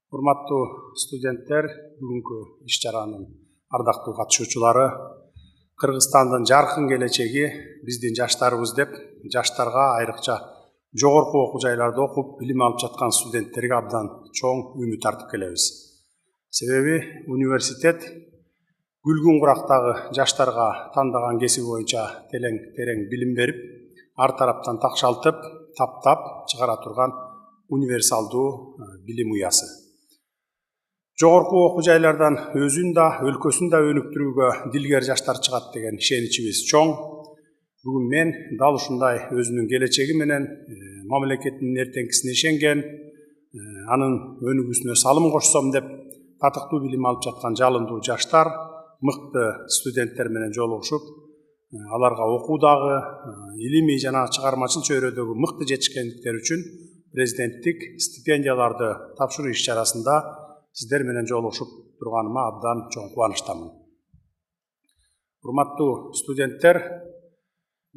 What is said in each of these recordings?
Урматтуу студенттер, бүгүнкү иш-чаранын ардактуу катышуучулары, Кыргызстандын жаркын келечеги биздин жаштарыбыз деп, жаштарга айрыкча жогорку окуу жайларда окуп, билим алып жаткан студенттерге абдан чоң үмүт артып келебиз. Себеби университет күлгүн курактагы жаштарга тандаган кесиби боюнча терең билим берип, ар тараптан такшалтып, таптап чыгара турган универсалдуу билим уясы. Жогорку окуу жайлардан өзүн да, өлкөсүн да өнүктүрүүгө дилгер жаштар чыгат деген ишеничибиз чоң. Бүгүн мен дал ушундай өзүнүн келечеги менен мамлекеттин эртеңкисине ишенген, анын өнүгүүсүнө салым кошсом деп татыктуу билим алып жаткан жалындуу жаштар, мыкты студенттер менен жолугушуп, аларга окуудагы, илимий жана чыгармачыл чөйрөдөгү мыкты жетишкендиктер үчүн президенттик стипендияларды тапшыруу иш-чарасында сиздер менен жолугушуп турганыма абдан чоң кубанычтамын. Урматтуу студенттер,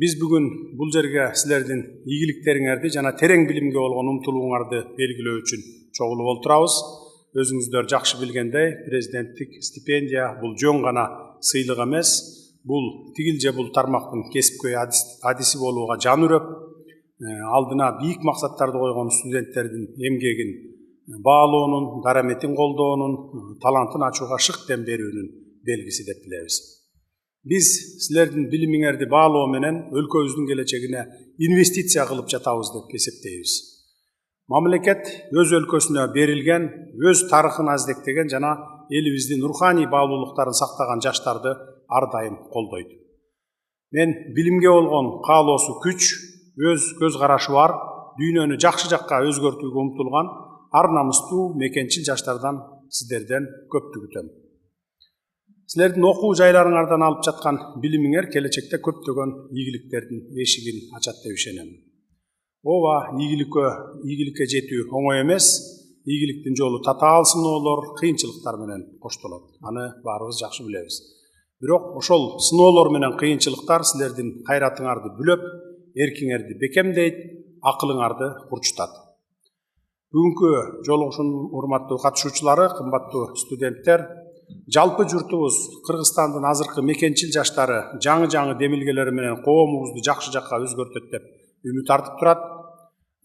биз бүгүн бул жерге силердин ийгиликтериңерди жана терең билимге болгон умтулууңарды белгилөө үчүн чогулуп олтурабыз. Өзүңүздөр жакшы билгендей, президенттик стипендия бул жөн гана сыйлык эмес, бул тигил же бул тармактын кесипкөй адиси болууга жан үрөп, алдына бийик максаттарды койгон студенттердин эмгегин баалоонун, дараметин колдоонун, талантын ачууга шык дем берүүнүн белгиси деп билебиз. Биз силердин билимиңерди баалоо менен өлкөбүздүн келечегине инвестиция кылып жатабыз деп эсептейбиз. Мамлекет өз өлкөсүнө берилген, өз тарыхын аздектеген жана элибиздин руханий баалуулуктарын сактаган жаштарды ар дайым колдойт. Мен билимге болгон каалоосу күч, өз көз карашы бар, дүйнөнү жакшы жакка өзгөртүүгө умтулган ар намыстуу мекенчил жаштардан сиздерден көптү күтөм. Силердин окуу жайларыңардан алып жаткан билимиңер келечекте көптөгөн ийгиликтердин эшигин ачат деп ишенем. Ооба, ийгиликке жетүү оңой эмес, ийгиликтин жолу татаал сыноолор, кыйынчылыктар менен коштолот. Аны баарыбыз жакшы билебиз. Бирок ошол сыноолор менен кыйынчылыктар силердин кайратыңарды бүлөп, эркиңерди бекемдейт, акылыңарды курчутат. Бүгүнкү жолугушуунун урматтуу катышуучулары, кымбаттуу студенттер, жалпы журтубуз Кыргызстандын азыркы мекенчил жаштары жаңы демилгелери менен коомубузду жакшы жакка өзгөртөт деп үмүт артып турат.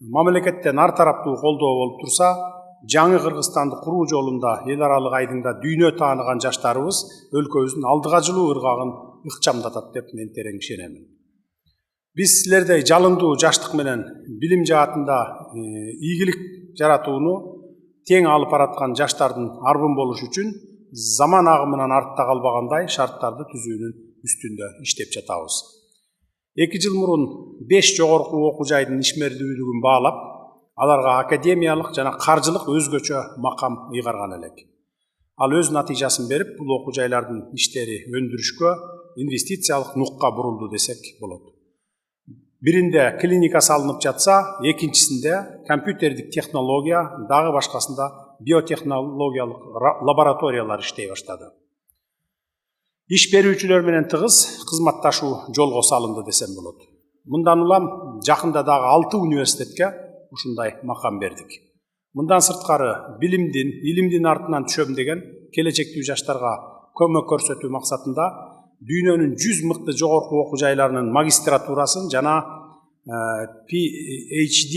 Мамлекеттен ар тараптуу колдоо болуп турса, жаңы Кыргызстанды куруу жолунда эл аралык айдыңда дүйнө тааныган жаштарыбыз өлкөбүздүн алдыга жылуу ыргагын ыкчамдатат деп мен терең ишенемин. Биз силердей жалындуу жаштык менен билим жаатында ийгилик жаратууну тең алып бараткан жаштардын арбын болуш үчүн заман агымынан артта калбагандай шарттарды түзүүнүн үстүндө иштеп жатабыз. 2 жыл мурун 5 жогорку окуу жайдын ишмердүүлүгүн баалап, аларга академиялык жана каржылык өзгөчө макам ыйгарган элек. Ал өз натыйжасын берип, бул окуу жайлардын иштери өндүрүшкө, инвестициялык нукка бурулду десек болот. Биринде клиника салынып жатса, экинчисинде компьютердик технология, дагы башкасында биотехнологиялык лабораториялар иштей баштады. Иш берүүчүлөр менен тыгыз кызматташуу жолго салынды десем болот. Мындан улам жакында дагы 6 университетке ушундай макам бердик. Мындан сырткары билимдин, илимдин артынан түшөм деген келечектүү жаштарга көмөк көрсөтүү максатында дүйнөнүн 100 мыкты жогорку окуу жайларынын магистратурасын жана PhD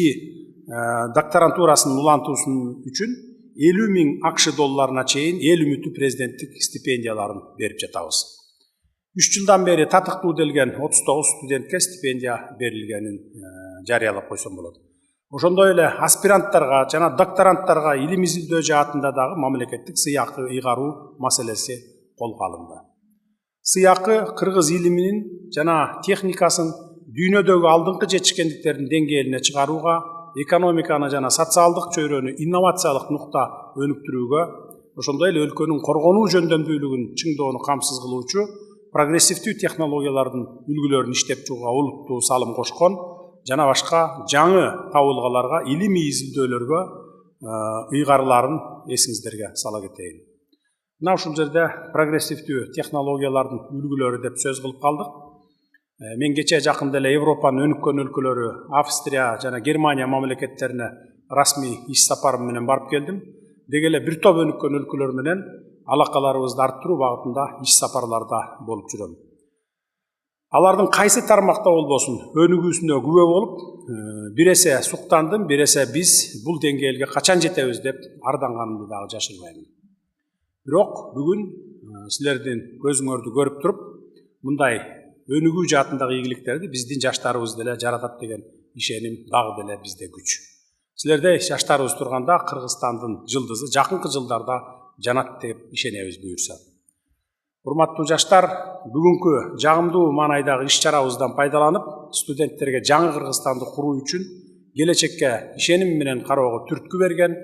докторантурасын улантуусун үчүн 50.000 акш долларына чейин эл үмүтү президенттик стипендияларын берип жатабыз. 3 жылдан бери татыктуу делген 39 студентке стипендия берилгенин жарыялап койсом болот. Ошондой эле аспиранттарга жана докторанттарга илим изилдөө жаатында дагы мамлекеттик сыйакы ыйгаруу маселеси колго алынды. Сыйакы кыргыз илиминин жана техникасын дүйнөдөгү алдыңкы жетишкендиктердин деңгээлине чыгарууга, экономиканы жана социалдык чөйрөнү инновациялык нукта өнүктүрүүгө, ошондой эле өлкөнүн коргонуу жөндөмдүүлүгүн чыңдоону камсыз кылуучу прогрессивдүү технологиялардын үлгүлөрүн иштеп чыгууга олуттуу салым кошкон жана башка жаңы табылгаларга, илимий изилдөөлөргө ыйгарыларын эсиңиздерге сала кетейин. Мына ушул жерде прогрессивдүү технологиялардын үлгүлөрү деп сөз кылып калдык. Мен кече жакында эле Европанын өнүккөн өлкөлөрү Австрия жана Германия мамлекеттерине расмий иш сапарым менен барып келдим. деги эле бир топ өнүккөн өлкөлөр менен алакаларыбызды арттыруу багытында иш сапарларда болуп жүрөм. Алардын кайсы тармакта болбосун өнүгүүсүнө күбө болуп, бир эсе суктандым, бир эсе биз бул деңгээлге качан жетебиз деп арданганымды дагы жашырбайм. Бирок бүгүн силердин көзүңөрдү көрүп туруп, мындай өнүгүү жаатындагы ийгиликтерди биздин жаштарыбыз деле жаратат деген ишеним дагы деле бизде күч. Силердей жаштарыбыз турганда Кыргызстандын жылдызы жакынкы жылдарда жанат деп ишенебиз буюрса. Урматтуу жаштар, бүгүнкү жагымдуу маанайдагы иш-чарабыздан пайдаланып, студенттерге жаңы Кыргызстанды куруу үчүн келечекке ишеним менен кароого түрткү берген,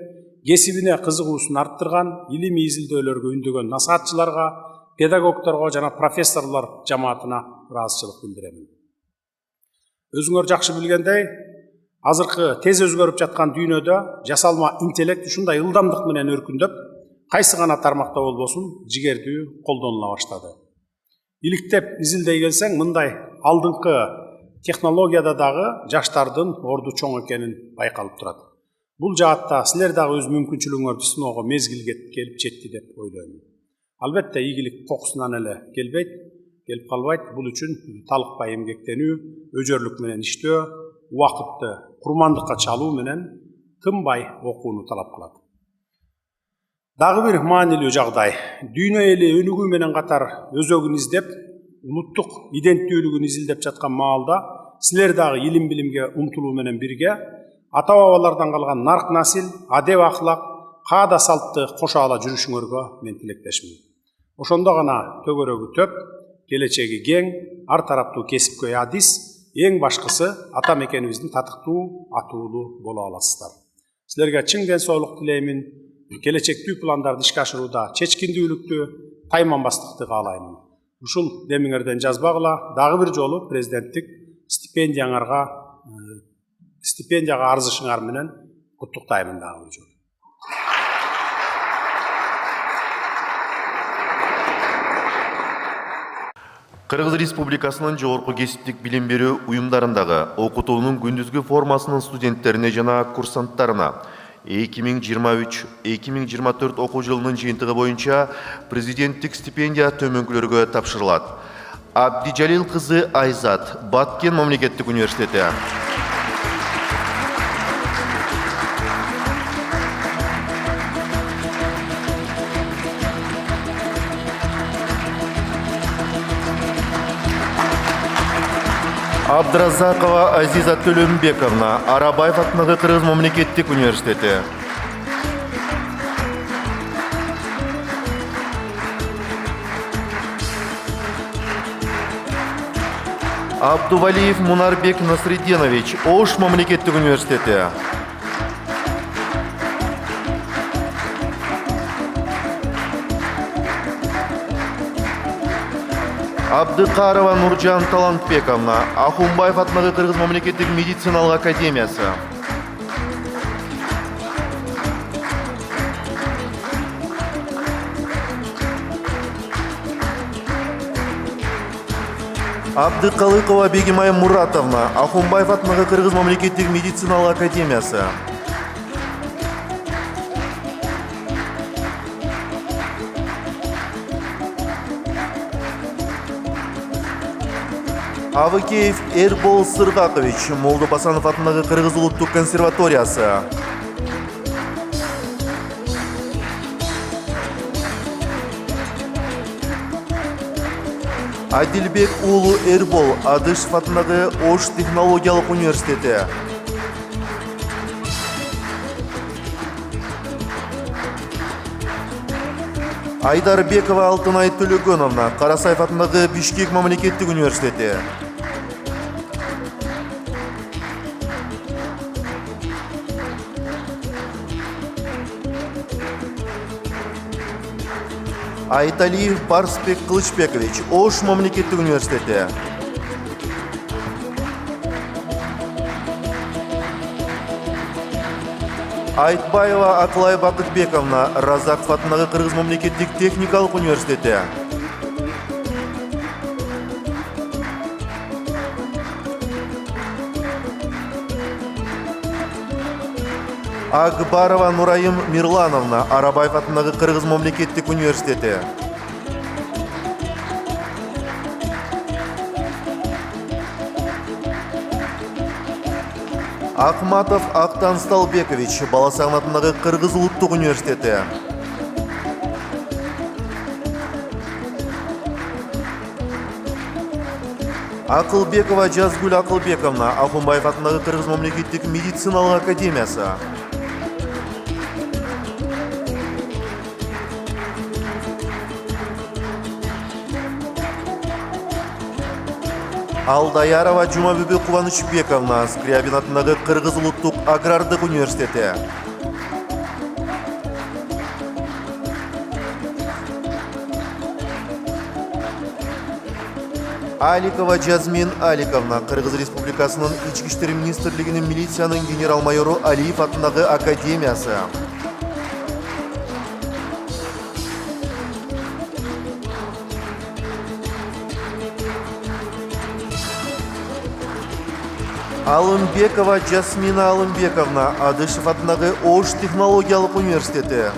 кесибине кызыгуусун арттырган, илимий изилдөөлөргө үндөгөн насаатчыларга, педагогторго жана профессорлор жамаатына ыраазычылык билдирем. Өзүңөр жакшы билгендей, азыркы тез өзгөрүп жаткан дүйнөдө жасалма интеллект ушундай ылдамдык менен өркүндөп, кайсы гана тармакта болбосун жигердүү колдонула баштады. Иликтеп изилдей келсең, мындай алдыңкы технологияда дагы жаштардын орду чоң экенин байкалып турат. Бул жаатта силер дагы өз мүмкүнчүлүгүңөрдү сыноого мезгил келип жетти деп ойлойм. Албетте ийгилик кокусунан эле келип калбайт. Бул үчүн талыкпай эмгектенүү, өжөрлүк менен иштөө, убакытты курмандыкка чалуу менен тынбай окууну талап кылат. Дагы бир маанилүү жагдай. Дүйнө эли өнүгүү менен катар өзөгүн издеп, улуттук иденттүүлүгүн изилдеп жаткан маалда, силер дагы илим билимге умтулуу менен бирге ата-бабалардан калган нарк насил, адеп ахлак, каада салтты кошо ала жүрүшүңөргө мен тилектешмин. Ошондо гана төгөрөгү төп, келечеги кең, ар тараптуу кесипкөй адис, эң башкысы ата мекенибиздин татыктуу атуулу боло аласыздар. Силерге чың ден соолук тилеймин. Келечектүү пландарды ишке ашырууда чечкиндүүлүктү, тайманбастыкты каалаймын. Ушул демиңерден жазбагыла, дагы бир жолу президенттик стипендияга арызышыңар менен куттуктаймын дагы бир жолу. Кыргыз Республикасынын жогорку кесиптик билим берүү уюмдарындагы окутуунун күндүзгү формасынын студенттерине жана курсанттарына 2023-2024 окуу жылынын жыйынтыгы боюнча президенттик стипендия төмөнкүлөргө тапшырылат. Абдижалил кызы Айзат, Баткен мамлекеттик университети. Абдразакова Азиза Төлөмбековна, Арабаев атындагы Кыргыз мамлекеттик университети. Абдувалиев Мунарбек Насреденович, Ош мамлекеттик университети. Абдыкарова Нуржан Талантбековна, Ахунбаев атындагы Кыргыз мамлекеттик медициналык академиясы. Абдыкалыкова Бегимай Муратовна, Ахунбаев атындагы Кыргыз мамлекеттик медициналык академиясы. Авыкеев Эрбол Сыргакович, Молдобасанов атындагы Кыргыз улуттук консерваториясы. Адилбек уулу Эрбол, Адышев атындагы Ош технологиялык университети. Айдарбекова Алтынай Төлөгөновна, Карасаев атындагы Бишкек мамлекеттик университети. Айталиев Барсбек Кылычбекович, Ош мамлекеттик университети. Айтбаева Аклай Бакытбековна, Разаков атындагы Кыргыз мамлекеттик техникалык университети. Акбарова Нурайым Мирлановна, Арабаев атындағы Қырғыз мемлекеттік университеті. Ахматов Ақтан Сталбекович, Баласағын атындағы Қырғыз ұлттық университеті. Ақылбекова Жазгүл Ақылбековна, Ахунбаев атындағы Қырғыз мемлекеттік медициналық академиясы. Алдаярова Жумабүбі Қуанышбековна, Скрябин атындағы Қырғыз ұлттық агрардық университеті. Аликова Жазмин Аликовна, Қырғыз Республикасының Ички иштер министрлігінің милицияның генерал-майору Алиев атындағы академиясы. Алымбекова Жасмина Алымбековна, Адышев атындағы Ош технологиялық университеті.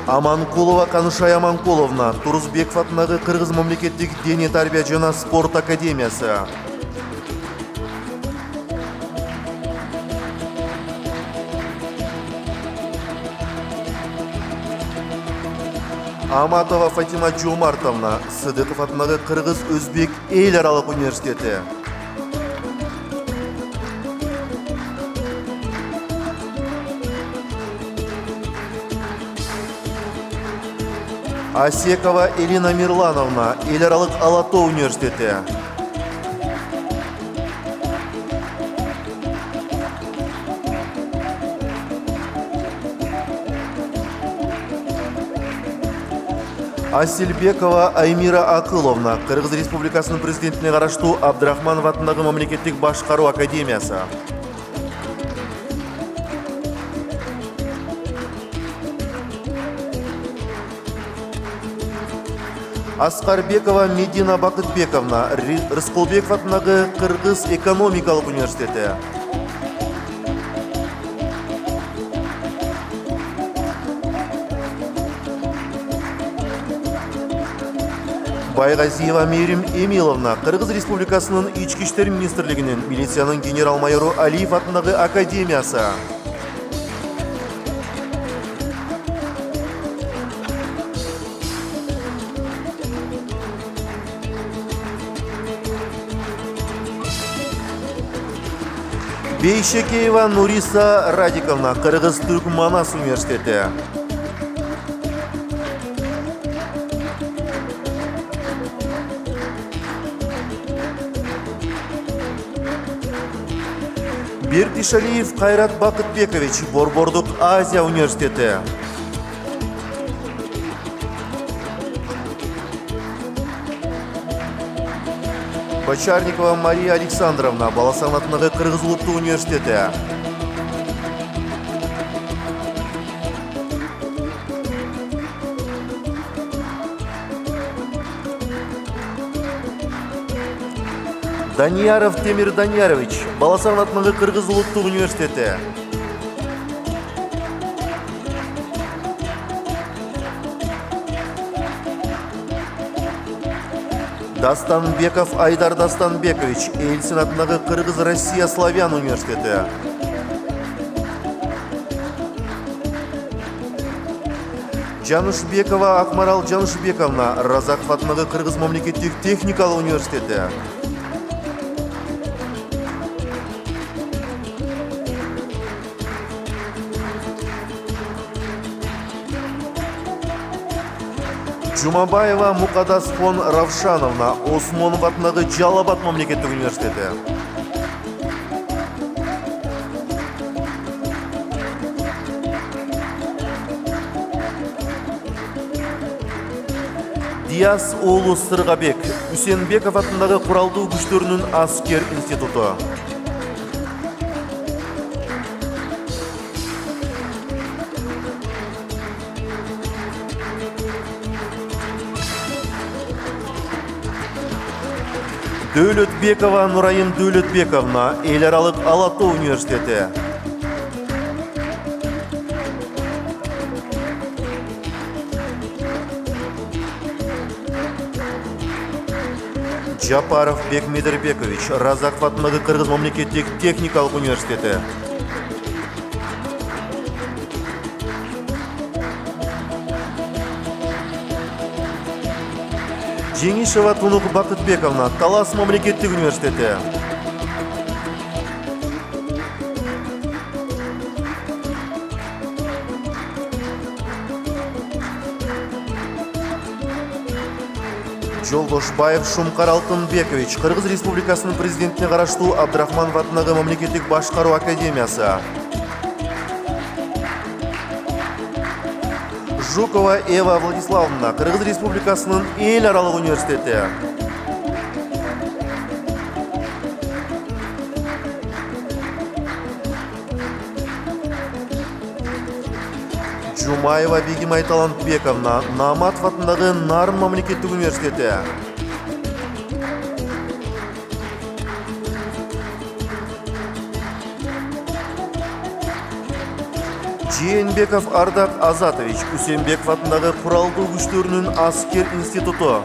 Аманкулова Канышай Аманкуловна, Турузбеков атындағы Қырғыз мемлекеттік дене тарбия жана спорт академиясы. Аматова Фатима Жомартовна, Сыдықов атындағы Қырғыз Өзбек эл аралық университеті. Асекова Элина Мирлановна, эл аралық Алато университеті. Асилбекова Аймира Акыловна, Қырғыз Республикасының президентіне қараштуу Абдрахманов атындағы мемлекеттік башқару академиясы. Аскарбекова Медина Бақытбековна, Рысқұлбеков атындағы Қырғыз экономикалық университеті. Байғазиева Мерим Эмиловна, Қырғыз Республикасының Ички иштер министрлігінің милицияның генерал-майору Алиев атындағы академиясы. Бейшекеева Нуриса Радиковна, Қырғыз Түркманас университеті. Бердишалиев Қайрат Бақытбекович, Борбордық Азия университеті. Бочарникова Мария Александровна, Баласағын атындағы Қырғыз ұлттық университеті. Данияров Темир Даниярович, Баласағын атындағы Қырғыз ұлттық университеті. Дастанбеков Айдар Дастанбекович, Эльсин атындағы Қырғыз Россия Славян университеті. Жанышбекова Акмарал Жанышбековна, Разақов атындағы Қырғыз мемлекеттік техникалық университеті. Жумабаева Мукадас фон Равшановна, Осмонов атындағы Жалабат мемлекеттік университеті. Диас Оолу Сырғабек, Үсенбеков атындағы Құралды күштерінің аскер институты. Дөөлөтбекова Нурайым Дөөлөтбековна, эл аралык Ала Тоо университети. Жапаров Бекмедербекович, Разаков атындагы Кыргыз мамлекеттик техникалык университети. Жеңишева Тунук Бакытбековна, Талас мамлекеттик университети. Жолдошбаев Шумкар Алтынбекович, Кыргыз Республикасынын президентине караштуу Абдрахманов атындагы мамлекеттик башкаруу академиясы. Жукова Эва Владиславовна, Кыргыз Республикасынын эл аралык университети. Жумаева Бегимай Талантбековна, Нааматов атындагы Нарын мамлекеттик университети. Жээнбеков Ардак Азатович, Үсенбеков атындагы Куралдуу күчтөрүнүн аскер институту.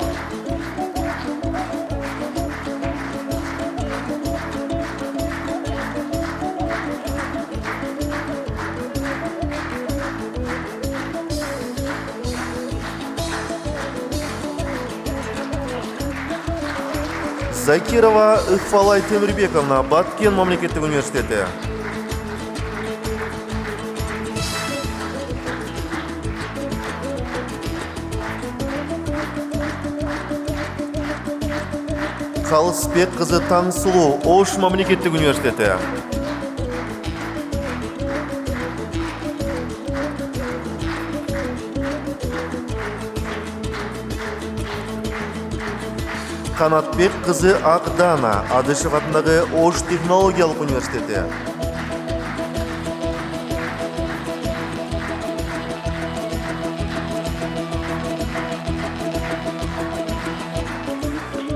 Закирова Ыкфалай Темирбековна, Баткен мамлекеттик университети. Калысбек кызы Таңсулуу, Ош мамлекеттик университети. Канатбек кызы Акдана, Адышев атындагы Ош технологиялык университети.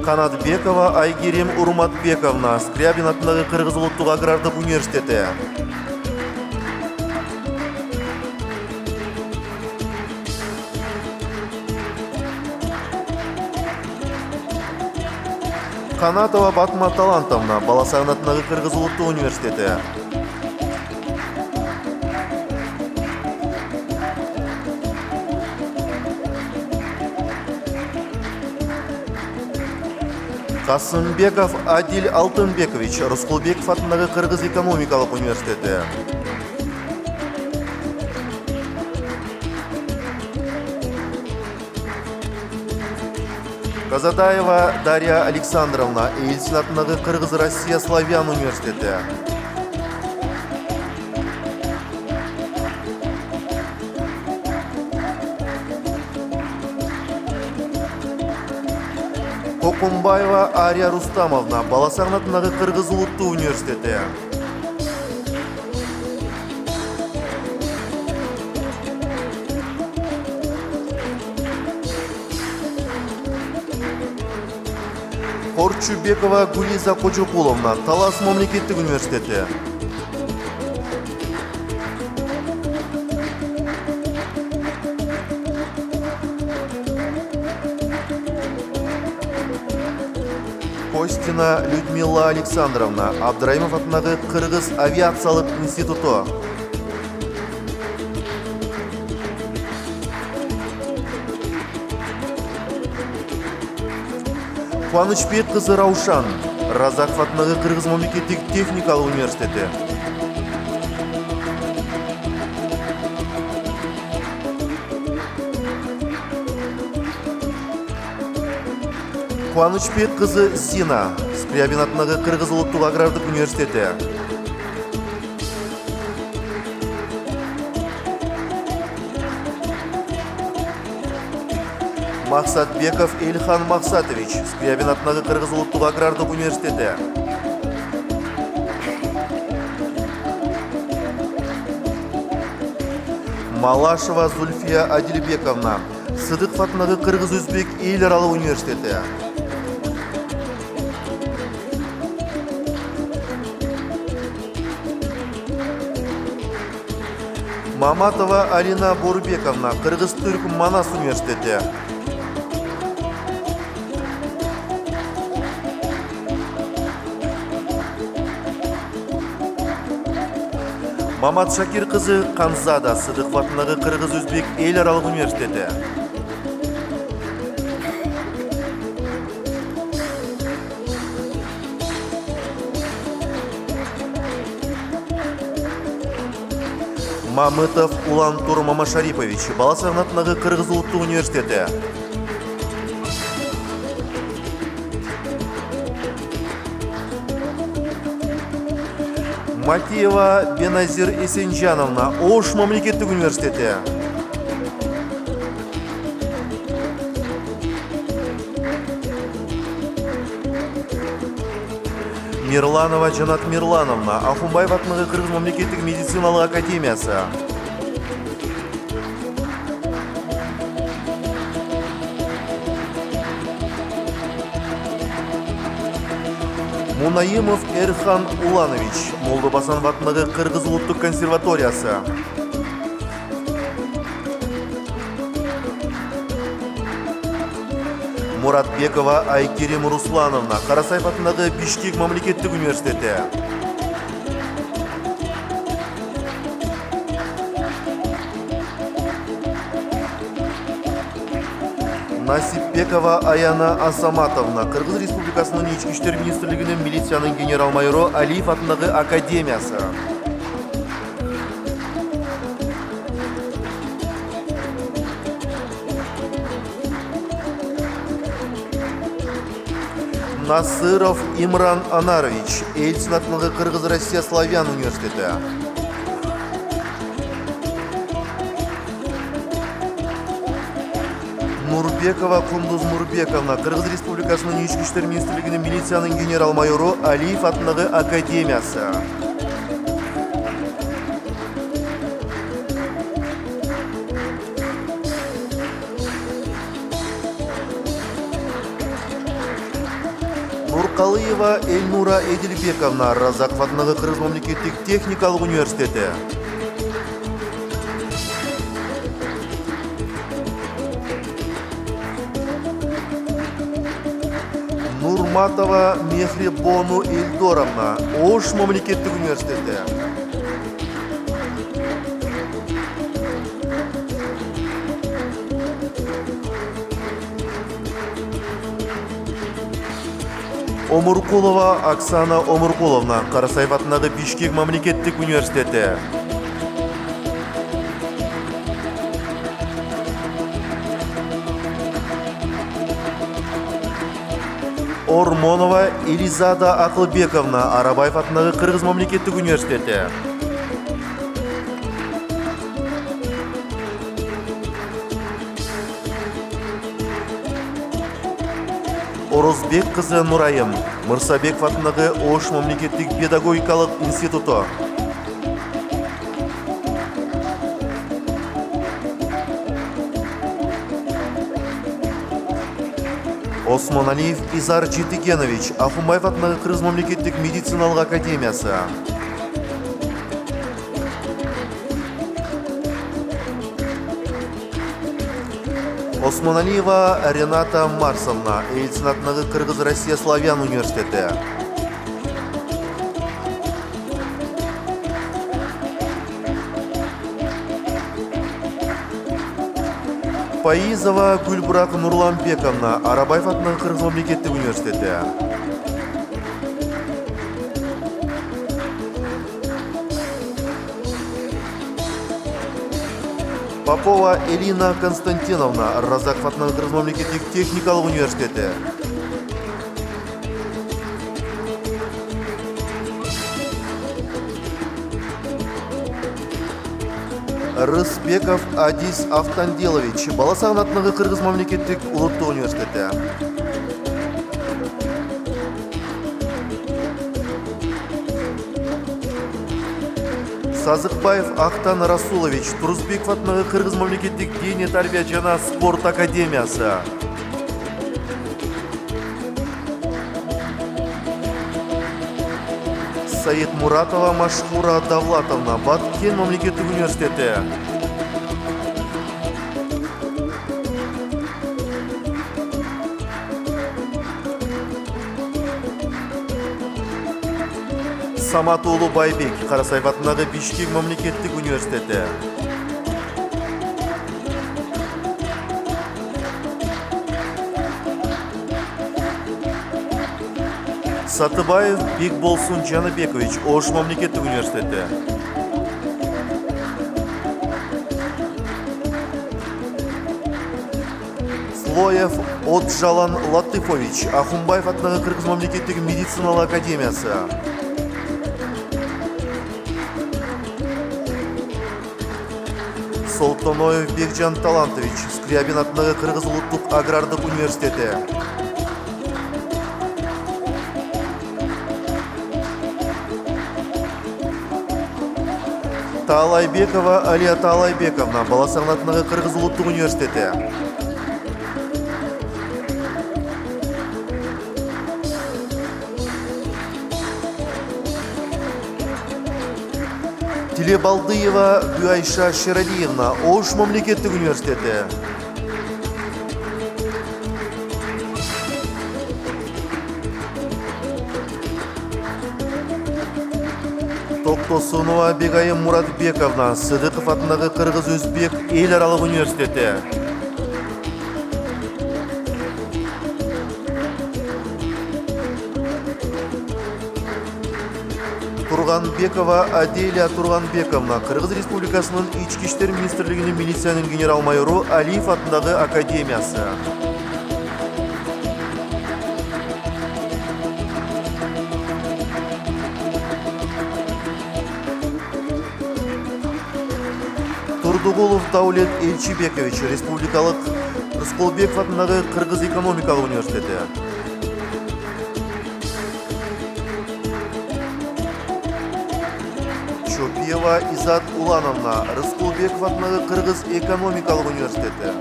Канатбекова Айгерим Урматбековна, Скрябин атындагы Кыргыз улуттук агрардык университети. Канатова Батма Талантовна, Баласагын атындагы Кыргыз улуттук университети. Касымбеков Адил Алтынбекович, Рускулбеков атындагы Кыргыз экономикалык университети. Казадаева Дарья Александровна, Эльсин атындагы Кыргыз Россия Славян университети. Кокумбаева Ария Рустамовна, Баласагын атындагы Кыргыз улуттук университети. Корчубекова Гулиза Кожокуловна, Талас мамлекеттик университети. Костина Людмила Александровна, Абдрайымов атындагы Кыргыз авиациялык институту. Кубанычбек кызы Раушан, Разаков атындагы Кыргыз мамлекеттик техникалык университети. Кубанычбек кызы Зина, Скрябин атындагы Кыргыз улуттук агрардык университети. Максатбеков Ильхан Максатович, Скрябин атындагы Кыргыз улуттук агрардык университети. Малашева Зульфия Адилбековна, Сыдыков атындагы Кыргыз Өзбек эл аралык университети. Маматова Алина Борбековна, Кыргыз-Түрк Манас университеті. Мамат Шакир қызы Канзада, Сыдықов атындағы Кыргыз-Өзбек ел аралық университеті. Мамытов Улантур Мамашарипович, Баласағын атындағы Кыргыз ұлттық университеті. Матиева Беназир Эсенжановна, Ош мемлекеттік университеті. Мирланова Жанат Мирлановна, Ахунбаев атындағы Кыргыз мемлекеттік медициналық академиясы. Мунаимов Эрхан Уланович, Молдобасан атындағы Кыргыз ұлттық консерваториясы. Муратбекова Айкерим Руслановна, Карасаев атындағы Бишкек мемлекеттік университеті. Насипбекова Аяна Асаматовна, Кыргыз Республикасының Ички иштер министрлігінің милицияның генерал-майоры Алиев атындағы академиясы. Насыров Имран Анарович, Эльцин атындағы Кыргыз-Россия Славян университеті. Нурбекова Кундуз Нурбековна, Кыргыз Республикасының Ички иштер министрлігінің милицияның генерал-майоры Алиев атындағы академиясы. Нуркалыева Эльнура Эдилбековна, Разаков атындағы Кыргыз мемлекеттік техникалық университеті. Нурматова Мехребону Эльдоровна, Ош мемлекеттік университеті. Омуркулова Оксана Омуркуловна, Карасаев атындағы Бишкек мемлекеттік университеті. Ормонова Элизада Акылбековна, Арабаев атындағы Кыргыз мемлекеттік университеті. Орозбек қызы Нурайым, Мырсабеков атындағы Ош мемлекеттік педагогикалық институты. Осмоналиев Изар Житикенович, Ахунбаев атындағы Кыргыз мемлекеттік медициналық академиясы. Осмоналиева Рената Марсовна, Эльцин атындағы Кыргыз-Россия Славян университеті. Паизова Гүлбурак Нурланбековна, Арабаев атындағы Кыргыз мемлекеттік университеті. Попова Элина Константиновна, Разаков атындағы Кыргыз мемлекеттік техникалық университеті. Рысбеков Адис Автанделович, Баласағын атындағы Кыргыз мемлекеттік ұлттық университеті. Сазықбаев Ахтан Расулович, Турузбеков атындағы Кыргыз мемлекеттік дене тарбия жана спорт академиясы. Саид Муратова Машхура Давлатовна, Баткен мамлекеттик университети. Самат уулу Байбек, Карасаев атындагы Бишкек мамлекеттик университети. Сатыбаев Бекболсун Жаныбекович, Ош мамлекеттик университети. Слоев Отжалан Латыфович, Ахунбаев атындагы Кыргыз мамлекеттик медициналык академиясы. Солтоноев Бекжан Талантович, Скрябин атындагы Кыргыз улуттук агрардык университети. Таалайбекова Алия Таалайбековна, Баласагын атындагы Кыргыз улуттук университети. Тилебалдыева Гюайша Шералиевна, Ош мамлекеттик университети. Токтосунова Бегайым Муратбековна, Сыдыков атындагы Кыргыз Өзбек эл аралык университети. Турганбекова Аделия Турганбековна, Кыргыз Республикасынын Ички иштер министрлигинин милициянын генерал-майору Алиев атындагы академиясы. Турдугулов Даулет Элчибекович, республикалык Рыскулбеков атындагы Кыргыз экономикалык университети. Чопиева Изат Улановна, Рыскулбеков атындагы Кыргыз экономикалык университети.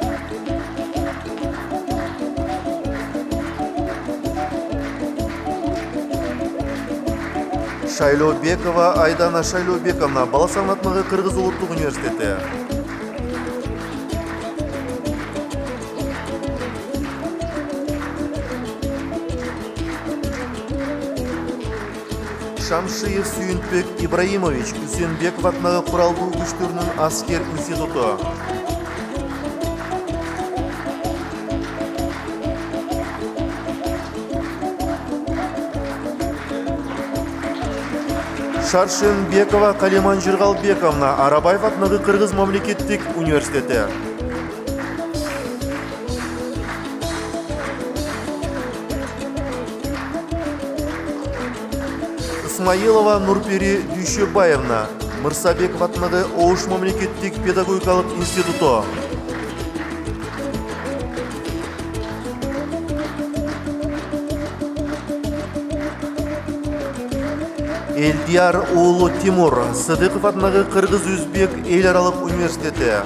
Шайлообекова Айдана Шайлообековна, Баласагын атындагы Кыргыз улуттук университети. Шамшиев Сүйүнтбек Ибраимович, Үсенбеков атындагы Куралдуу күчтөрүнүн аскер институту. Шаршенбекова Калиман Жыргалбековна, Арабаев атындагы Кыргыз мамлекеттик университети. Исмаилова Нурпери Дүйшөбаевна, Мырсабеков атындагы Ош мамлекеттик педагогикалык институту. Элдияр уулу Тимур, Сыдыков атындагы Кыргыз Өзбек эл аралык университети.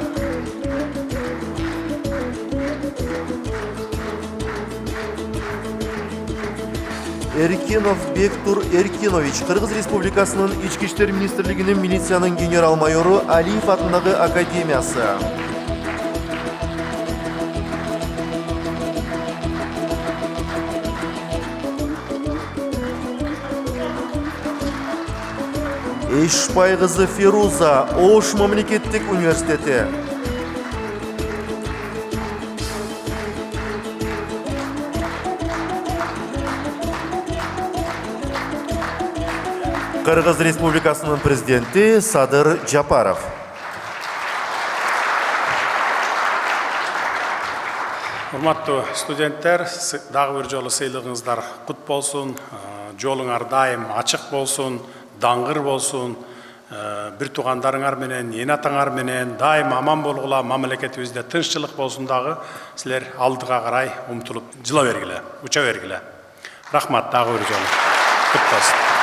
Эркинов Бектур Эркинович, Кыргыз Республикасынын Ички иштер министрлигинин милициянын генерал-майору Алиев атындагы академиясы. Эшбай кызы Феруза, Ош мамлекеттик университети. Кыргыз Республикасынын президенти Садыр Жапаров. Урматтуу студенттер, дагы бир жолу сыйлыгыңыздар кут болсун, жолуңар дайым ачык болсун, даңгыр болсун, бир туугандарыңар менен, эне атаңар менен дайым аман болгула, мамлекетибизде тынччылык болсун дагы, силер алдыга карай умтулуп жыла бергиле, уча бергиле. Рахмат, дагы бир жолу. Кут болсун.